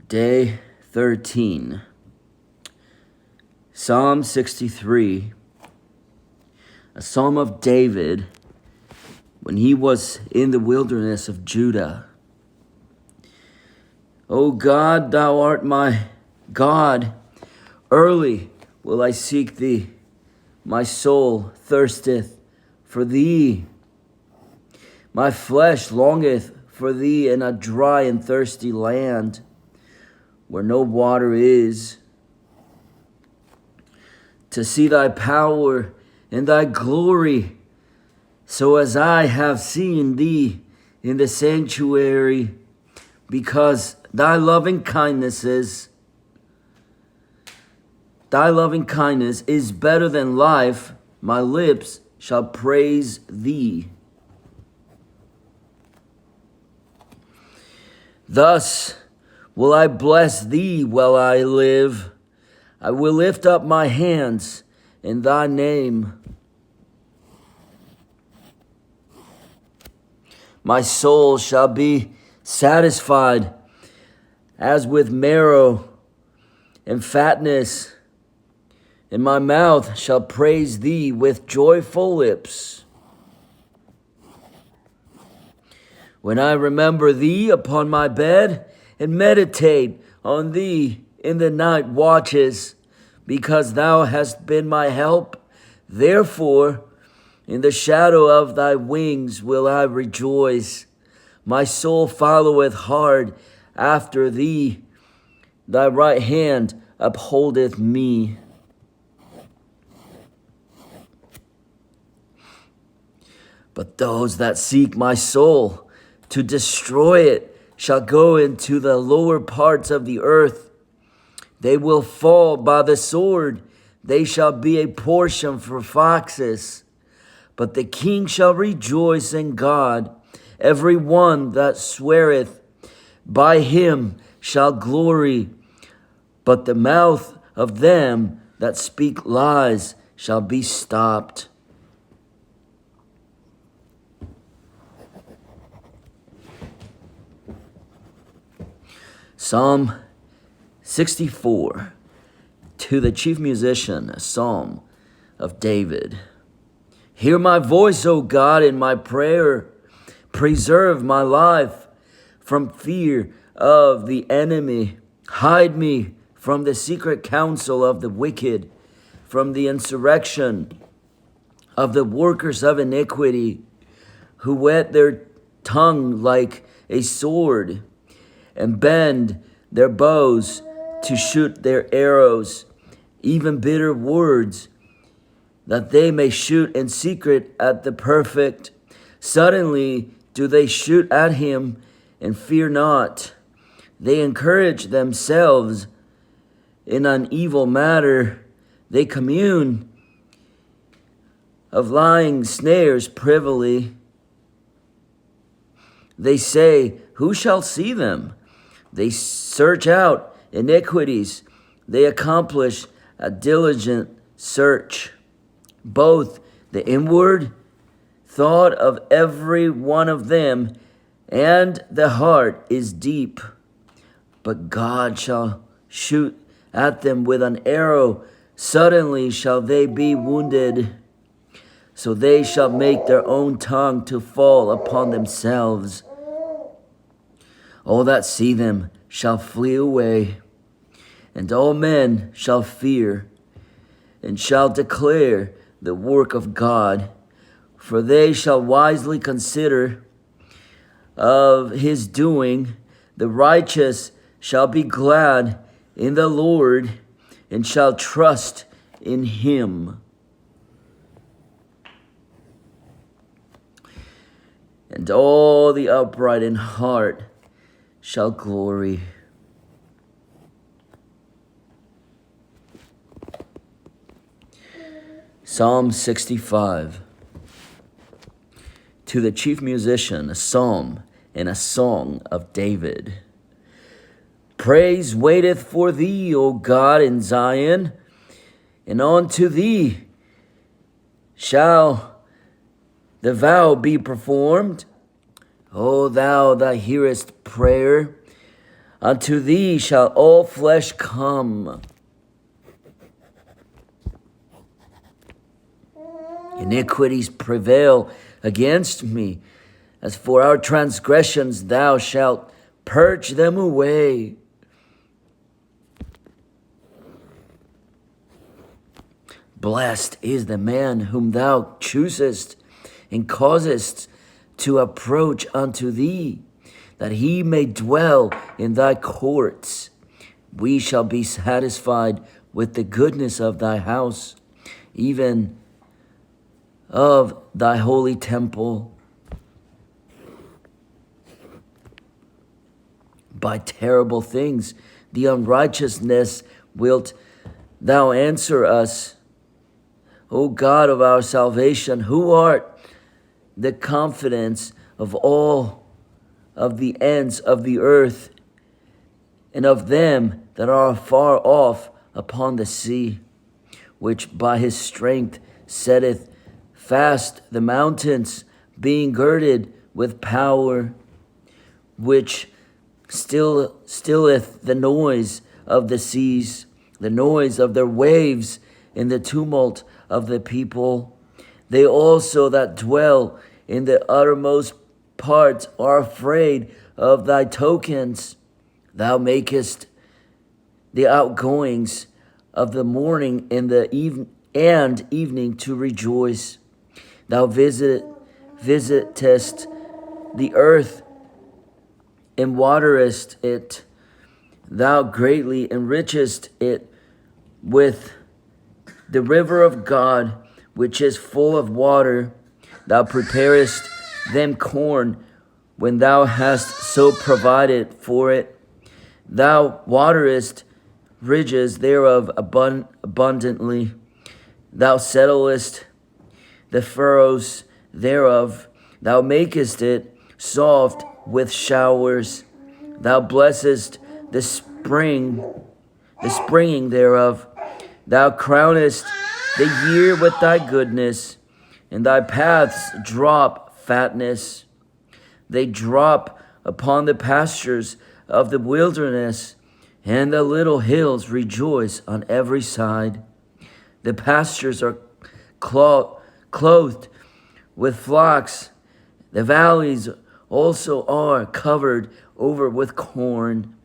Day 13. Psalm 63, a psalm of David when he was in the wilderness of Judah. O God, thou art my God. Early will I seek thee. My soul thirsteth for thee. My flesh longeth for thee in a dry and thirsty land, where no water is, to see thy power and thy glory, so as I have seen thee in the sanctuary, because thy loving kindness is better than life. My lips shall praise thee. Thus will I bless thee while I live. I will lift up my hands in thy name. My soul shall be satisfied as with marrow and fatness, and my mouth shall praise thee with joyful lips. When I remember thee upon my bed and meditate on thee in the night watches, because thou hast been my help, therefore in the shadow of thy wings will I rejoice. My soul followeth hard after thee. Thy right hand upholdeth me. But those that seek my soul to destroy it shall go into the lower parts of the earth. They will fall by the sword. They shall be a portion for foxes. But the king shall rejoice in God. Every one that sweareth by him shall glory. But the mouth of them that speak lies shall be stopped. Psalm 64, to the chief musician, a psalm of David. Hear my voice, O God, in my prayer. Preserve my life from fear of the enemy. Hide me from the secret counsel of the wicked, from the insurrection of the workers of iniquity, who whet their tongue like a sword, and bend their bows to shoot their arrows, even bitter words, that they may shoot in secret at the perfect. Suddenly do they shoot at him and fear not. They encourage themselves in an evil matter. They commune of lying snares privily. They say, who shall see them? They search out iniquities. They accomplish a diligent search. Both the inward thought of every one of them and the heart is deep. But God shall shoot at them with an arrow. Suddenly shall they be wounded. So they shall make their own tongue to fall upon themselves. All that see them shall flee away, and all men shall fear, and shall declare the work of God. For they shall wisely consider of his doing. The righteous shall be glad in the Lord, and shall trust in him. And all the upright in heart shall glory. Psalm 65, to the chief musician, a psalm and a song of David. Praise waiteth for thee, O God, in Zion, and unto thee shall the vow be performed. O thou that hearest prayer, Unto thee shall all flesh come. Iniquities prevail against me. As for our transgressions, thou shalt purge them away. Blessed is the man whom thou choosest and causest to approach unto thee, that he may dwell in thy courts. We shall be satisfied with the goodness of thy house, even of thy holy temple. By terrible things, the unrighteousness wilt thou answer us. O God of our salvation, who art the confidence of all of the ends of the earth, and of them that are far off upon the sea, which by his strength setteth fast the mountains, being girded with power, which stilleth the noise of the seas, the noise of their waves in the tumult of the people. They also that dwell in the uttermost parts are afraid of thy tokens. Thou makest the outgoings of the morning and the evening to rejoice. Thou visitest the earth and waterest it. Thou greatly enrichest it with the river of God, which is full of water. Thou preparest them corn when thou hast so provided for it. Thou waterest ridges thereof abundantly. Thou settlest the furrows thereof. Thou makest it soft with showers. Thou blessest the springing thereof. Thou crownest the year with thy goodness, and thy paths drop fatness. They drop upon the pastures of the wilderness, and the little hills rejoice on every side. The pastures are clothed with flocks. The valleys also are covered over with corn.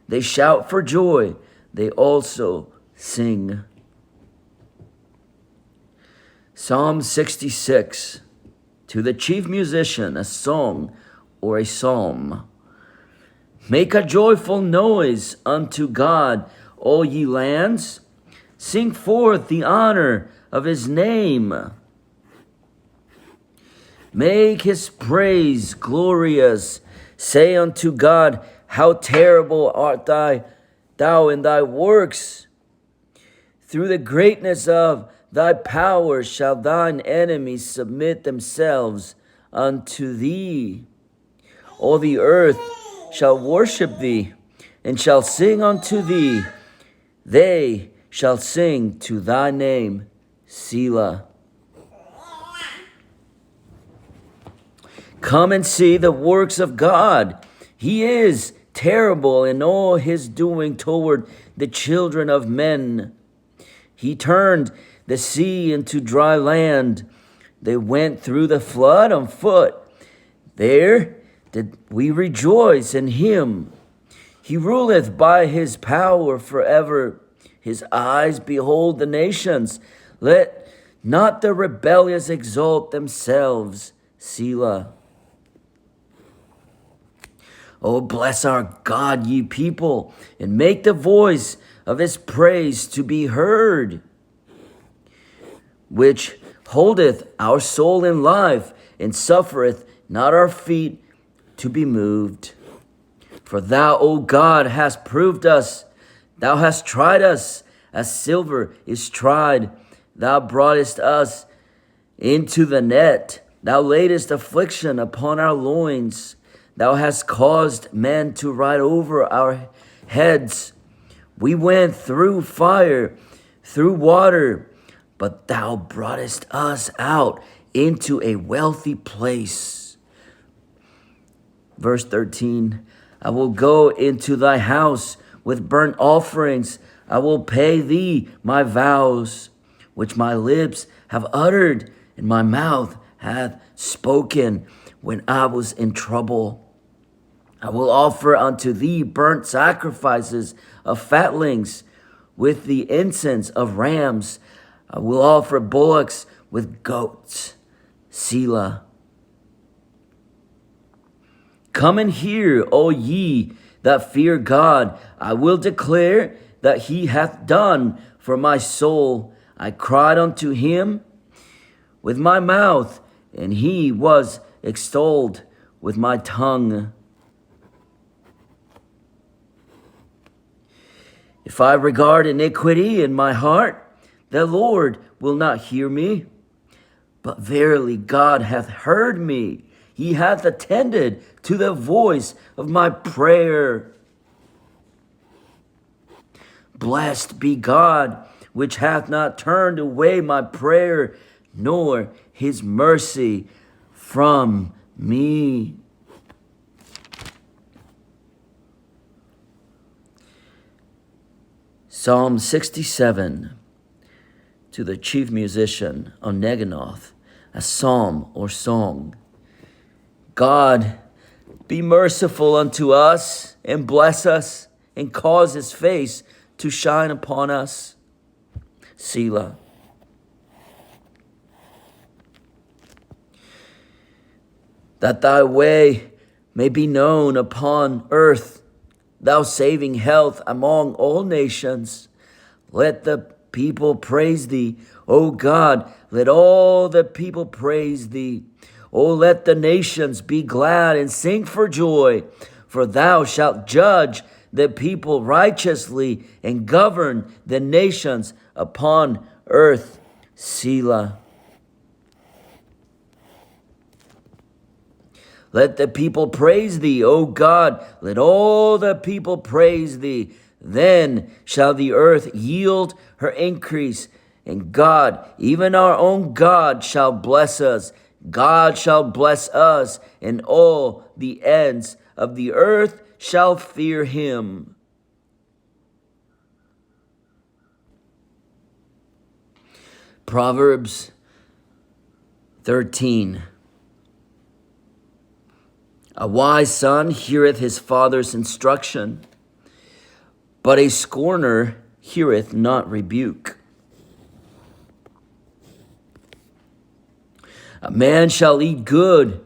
They shout for joy. They also sing. Psalm 66. To the chief musician, a song or a psalm. Make a joyful noise unto God, all ye lands. Sing forth the honor of his name. Make his praise glorious. Say unto God, how terrible art thou in thy works. Through the greatness of thy power shall thine enemies submit themselves unto thee. All the earth shall worship thee, and shall sing unto thee. They shall sing to thy name, Selah. Come and see the works of God. He is terrible in all his doing toward the children of men. He turned the sea into dry land. They went through the flood on foot. There did we rejoice in him. He ruleth by his power forever. His eyes behold the nations. Let not the rebellious exalt themselves. Selah. Oh, bless our God, ye people, and make the voice of his praise to be heard, which holdeth our soul in life, and suffereth not our feet to be moved. For thou, O God, hast proved us. Thou hast tried us as silver is tried. Thou broughtest us into the net. Thou laidest affliction upon our loins. Thou hast caused men to ride over our heads. We went through fire, through water, but thou broughtest us out into a wealthy place. Verse 13, I will go into thy house with burnt offerings. I will pay thee my vows, which my lips have uttered, and my mouth hath spoken when I was in trouble. I will offer unto thee burnt sacrifices of fatlings with the incense of rams. I will offer bullocks with goats. Selah. Come and hear, O ye that fear God. I will declare that he hath done for my soul. I cried unto him with my mouth, and he was extolled with my tongue. If I regard iniquity in my heart, the Lord will not hear me. But verily God hath heard me. He hath attended to the voice of my prayer. Blessed be God, which hath not turned away my prayer, nor his mercy from me. Psalm 67, to the chief musician on Neginoth, a psalm or song. God, be merciful unto us, and bless us, and cause his face to shine upon us. Selah. That thy way may be known upon earth, thou saving health among all nations. Let the people praise thee, O God, let all the people praise thee. O let the nations be glad and sing for joy, for thou shalt judge the people righteously and govern the nations upon earth. Selah. Let the people praise thee, O God. Let all the people praise thee. Then shall the earth yield her increase, and God, even our own God, shall bless us. God shall bless us, and all the ends of the earth shall fear him. Proverbs 13. A wise son heareth his father's instruction, but a scorner heareth not rebuke. A man shall eat good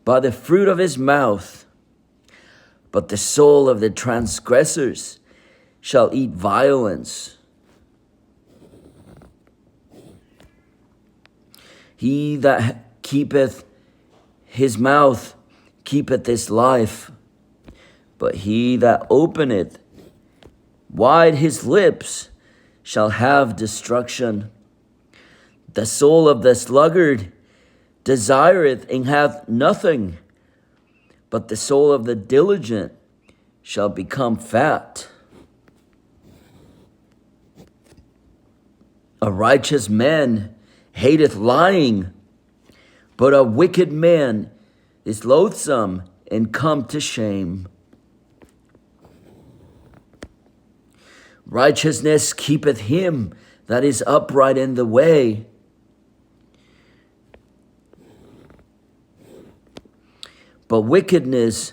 by the fruit of his mouth, but the soul of the transgressors shall eat violence. He that keepeth his mouth keepeth his life, but he that openeth wide his lips shall have destruction. The soul of the sluggard desireth and hath nothing, but the soul of the diligent shall become fat. A righteous man hateth lying, but a wicked man is loathsome and come to shame. Righteousness keepeth him that is upright in the way, but wickedness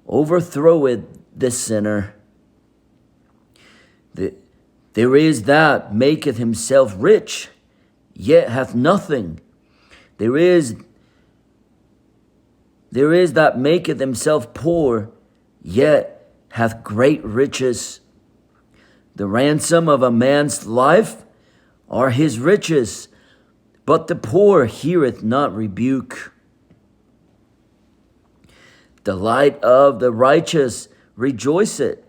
overthroweth the sinner. There is that maketh himself rich, yet hath nothing. There is that maketh himself poor, yet hath great riches. The ransom of a man's life are his riches, but the poor heareth not rebuke. The light of the righteous rejoiceth,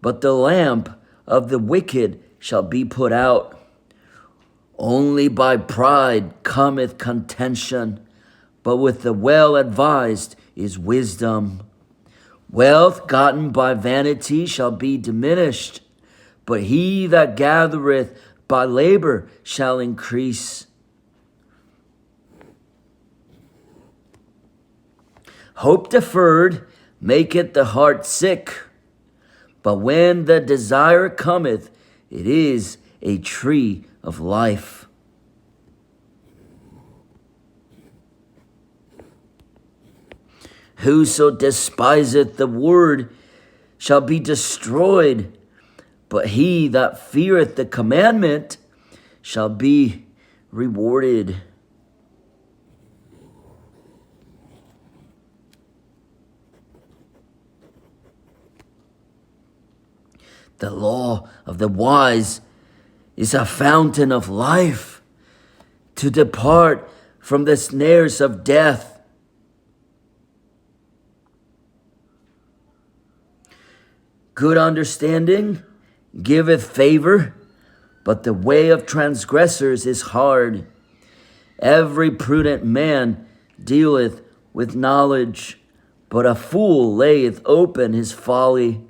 but the lamp of the wicked shall be put out. Only by pride cometh contention, but with the well-advised is wisdom. Wealth gotten by vanity shall be diminished, but he that gathereth by labor shall increase. Hope deferred maketh the heart sick, but when the desire cometh, it is a tree of life. Whoso despiseth the word shall be destroyed, but he that feareth the commandment shall be rewarded. The law of the wise is a fountain of life, to depart from the snares of death. Good understanding giveth favor, but the way of transgressors is hard. Every prudent man dealeth with knowledge, but a fool layeth open his folly.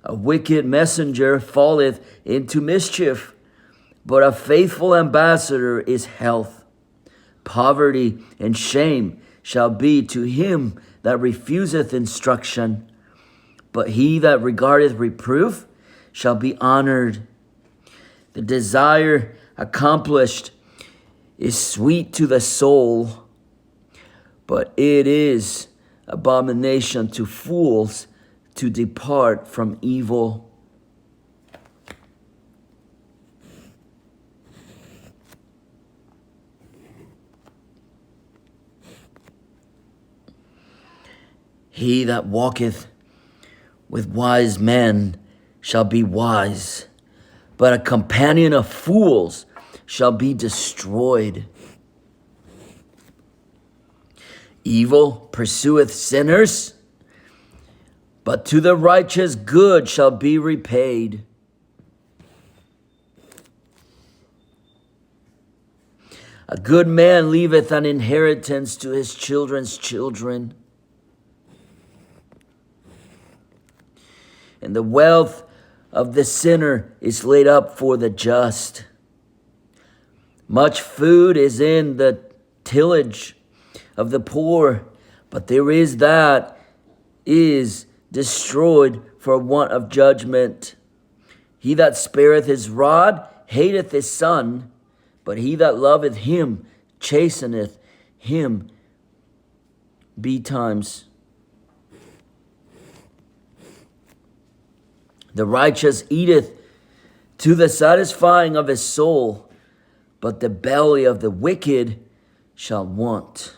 A wicked messenger falleth into mischief, but a faithful ambassador is health. Poverty and shame shall be to him that refuseth instruction, but he that regardeth reproof shall be honored. The desire accomplished is sweet to the soul, but it is abomination to fools to depart from evil. He that walketh with wise men shall be wise, but a companion of fools shall be destroyed. Evil pursueth sinners, but to the righteous good shall be repaid. A good man leaveth an inheritance to his children's children, and the wealth of the sinner is laid up for the just. Much food is in the tillage of the poor, but there is that is destroyed for want of judgment. He that spareth his rod hateth his son, but he that loveth him chasteneth him betimes. The righteous eateth to the satisfying of his soul, but the belly of the wicked shall want.